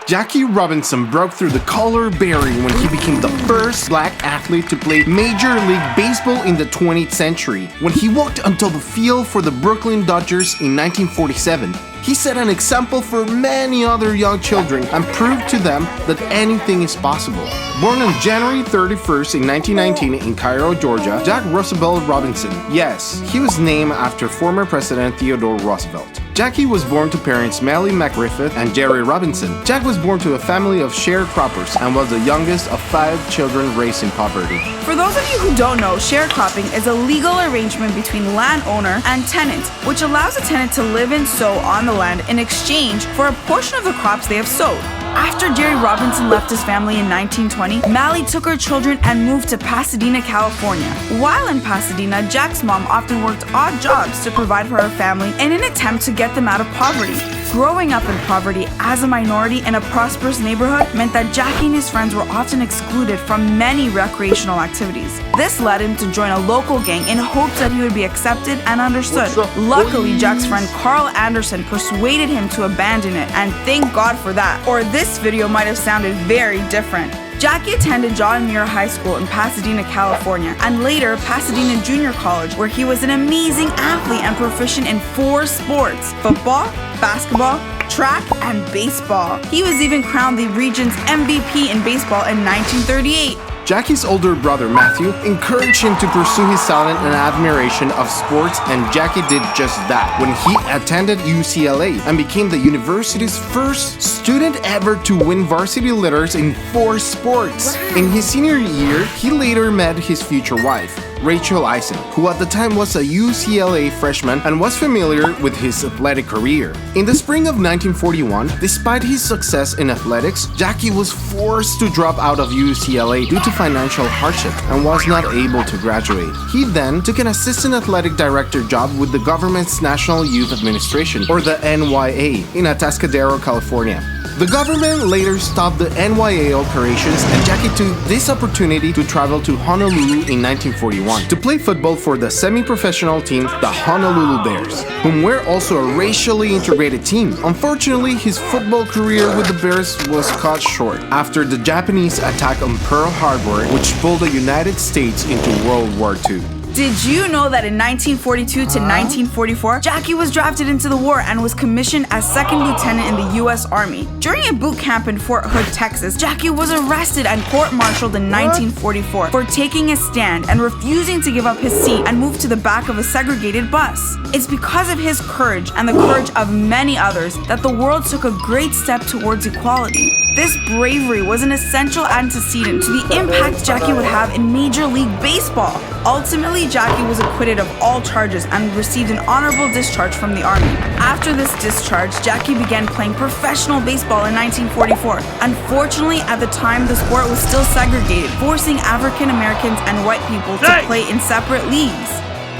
Jackie Robinson broke through the color barrier when he became the first black athlete to play Major League Baseball in the 20th century, when he walked onto the field for the Brooklyn Dodgers in 1947. He set an example for many other young children and proved to them that anything is possible. Born on January 31st in 1919 in Cairo, Georgia, Jack Roosevelt Robinson. Yes, he was named after former President Theodore Roosevelt. Jackie was born to parents Melly McGriffith and Jerry Robinson. Jack was born to a family of sharecroppers and was the youngest of 5 children raised in poverty. For those of you who don't know, sharecropping is a legal arrangement between landowner and tenant, which allows a tenant to live and sow on the land in exchange for a portion of the crops they have sowed. After Jerry Robinson left his family in 1920, Mally took her children and moved to Pasadena, California. While in Pasadena, Jack's mom often worked odd jobs to provide for her family in an attempt to get them out of poverty. Growing up in poverty as a minority in a prosperous neighborhood meant that Jackie and his friends were often excluded from many recreational activities. This led him to join a local gang in hopes that he would be accepted and understood. Luckily, Jack's friend Carl Anderson persuaded him to abandon it, and thank God for that, or this video might have sounded very different. Jackie attended John Muir High School in Pasadena, California, and later Pasadena Junior College, where he was an amazing athlete and proficient in 4 sports: football, basketball, track, and baseball. He was even crowned the region's MVP in baseball in 1938. Jackie's older brother Matthew encouraged him to pursue his talent and admiration of sports, and Jackie did just that when he attended UCLA and became the university's first student ever to win varsity letters in 4 sports. In his senior year, he later met his future wife, Rachel Eisen, who at the time was a UCLA freshman and was familiar with his athletic career. In the spring of 1941, despite his success in athletics, Jackie was forced to drop out of UCLA due to financial hardship and was not able to graduate. He then took an assistant athletic director job with the government's National Youth Administration, or the NYA, in Atascadero, California. The government later stopped the NYA operations, and Jackie took this opportunity to travel to Honolulu in 1941 to play football for the semi-professional team, the Honolulu Bears, whom were also a racially integrated team. Unfortunately, his football career with the Bears was cut short after the Japanese attack on Pearl Harbor, which pulled the United States into World War II. Did you know that in 1942 to 1944, Jackie was drafted into the war and was commissioned as second lieutenant in the U.S. Army? During a boot camp in Fort Hood, Texas, Jackie was arrested and court-martialed in 1944 for taking a stand and refusing to give up his seat and move to the back of a segregated bus. It's because of his courage and the courage of many others that the world took a great step towards equality. This bravery was an essential antecedent to the impact Jackie would have in Major League Baseball. Ultimately, Jackie was acquitted of all charges and received an honorable discharge from the Army. After this discharge, Jackie began playing professional baseball in 1944. Unfortunately, at the time, the sport was still segregated, forcing African Americans and white people to play in separate leagues.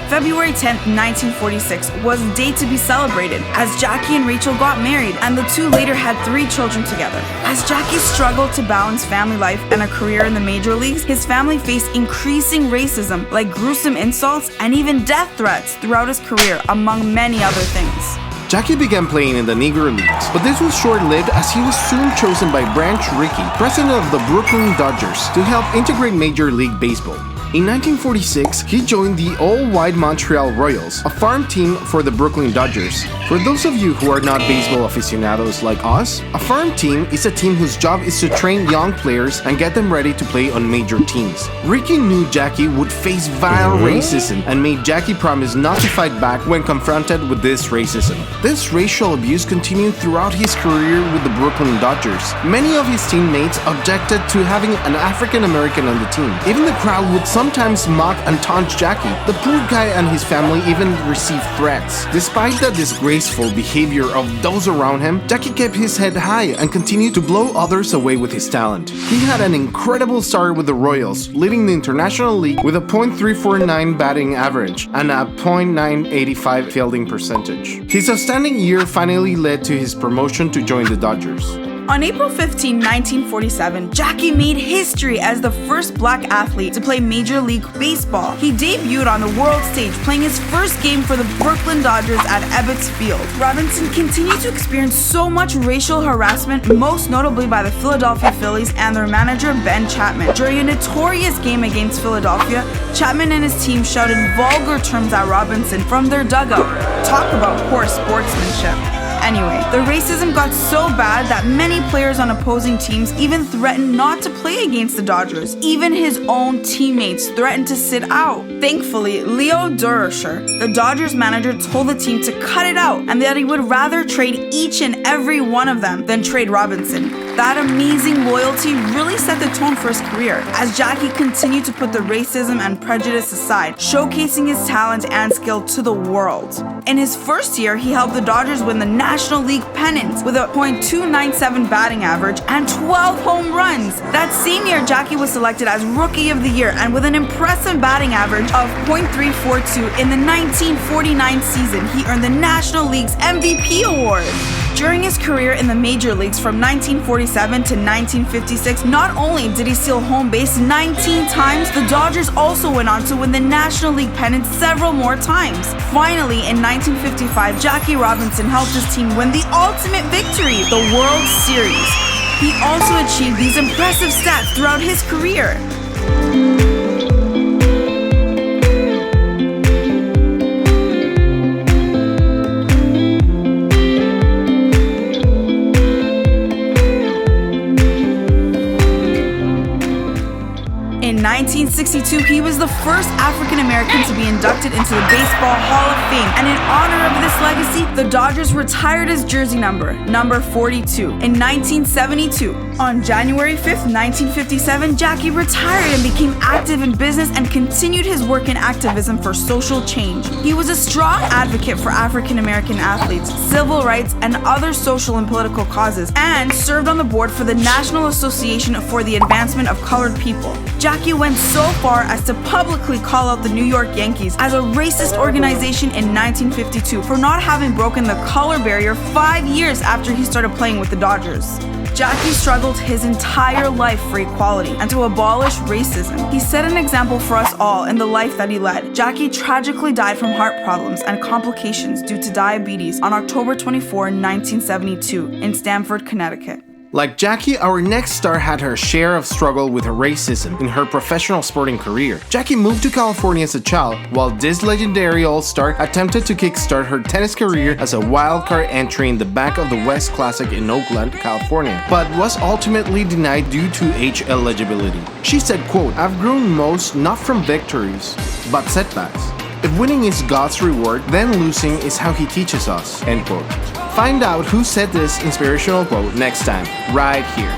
February 10, 1946 was the date to be celebrated as Jackie and Rachel got married, and the two later had 3 children together. As Jackie struggled to balance family life and a career in the major leagues, his family faced increasing racism, like gruesome insults and even death threats throughout his career, among many other things. Jackie began playing in the Negro Leagues, but this was short-lived as he was soon chosen by Branch Rickey, president of the Brooklyn Dodgers, to help integrate Major League Baseball. In 1946, he joined the all-white Montreal Royals, a farm team for the Brooklyn Dodgers. For those of you who are not baseball aficionados like us, a farm team is a team whose job is to train young players and get them ready to play on major teams. Ricky knew Jackie would face vile racism and made Jackie promise not to fight back when confronted with this racism. This racial abuse continued throughout his career with the Brooklyn Dodgers. Many of his teammates objected to having an African American on the team. Even the crowd would sometimes mock and taunt Jackie. The poor guy and his family even received threats. Despite the disgraceful behavior of those around him, Jackie kept his head high and continued to blow others away with his talent. He had an incredible start with the Royals, leading the International League with a .349 batting average and a .985 fielding percentage. His outstanding year finally led to his promotion to join the Dodgers. On April 15, 1947, Jackie made history as the first black athlete to play Major League Baseball. He debuted on the world stage, playing his first game for the Brooklyn Dodgers at Ebbets Field. Robinson continued to experience so much racial harassment, most notably by the Philadelphia Phillies and their manager Ben Chapman. During a notorious game against Philadelphia, Chapman and his team shouted vulgar terms at Robinson from their dugout. Talk about poor sportsmanship. Anyway, the racism got so bad that many players on opposing teams even threatened not to play against the Dodgers. Even his own teammates threatened to sit out. Thankfully, Leo Durocher, the Dodgers manager, told the team to cut it out and that he would rather trade each and every one of them than trade Robinson. That amazing loyalty really set the tone for his career, as Jackie continued to put the racism and prejudice aside, showcasing his talent and skill to the world. In his first year, he helped the Dodgers win the National League pennant with a .297 batting average and 12 home runs. That same year, Jackie was selected as Rookie of the Year, and with an impressive batting average of .342 in the 1949 season, he earned the National League's MVP award. During his career in the major leagues from 1947 to 1956, not only did he steal home base 19 times, the Dodgers also went on to win the National League pennant several more times. Finally, in 1955, Jackie Robinson helped his team win the ultimate victory, the World Series. He also achieved these impressive stats throughout his career. In 1962, he was the first African American to be inducted into the Baseball Hall of Fame, and in honor of this legacy, the Dodgers retired his jersey number 42. In 1972, on January 5th, 1957, Jackie retired and became active in business and continued his work in activism for social change. He was a strong advocate for African American athletes, civil rights, and other social and political causes, and served on the board for the National Association for the Advancement of Colored People. Jackie went so far as to publicly call out the New York Yankees as a racist organization in 1952 for not having broken the color barrier 5 years after he started playing with the Dodgers. Jackie struggled his entire life for equality and to abolish racism. He set an example for us all in the life that he led. Jackie tragically died from heart problems and complications due to diabetes on October 24, 1972 in Stamford, Connecticut. Like Jackie, our next star had her share of struggle with racism in her professional sporting career. Jackie moved to California as a child, while this legendary all-star attempted to kickstart her tennis career as a wildcard entry in the back of the West Classic in Oakland, California, but was ultimately denied due to age eligibility. She said, quote, "I've grown most not from victories, but setbacks. If winning is God's reward, then losing is how he teaches us," end quote. Find out who said this inspirational quote next time, right here.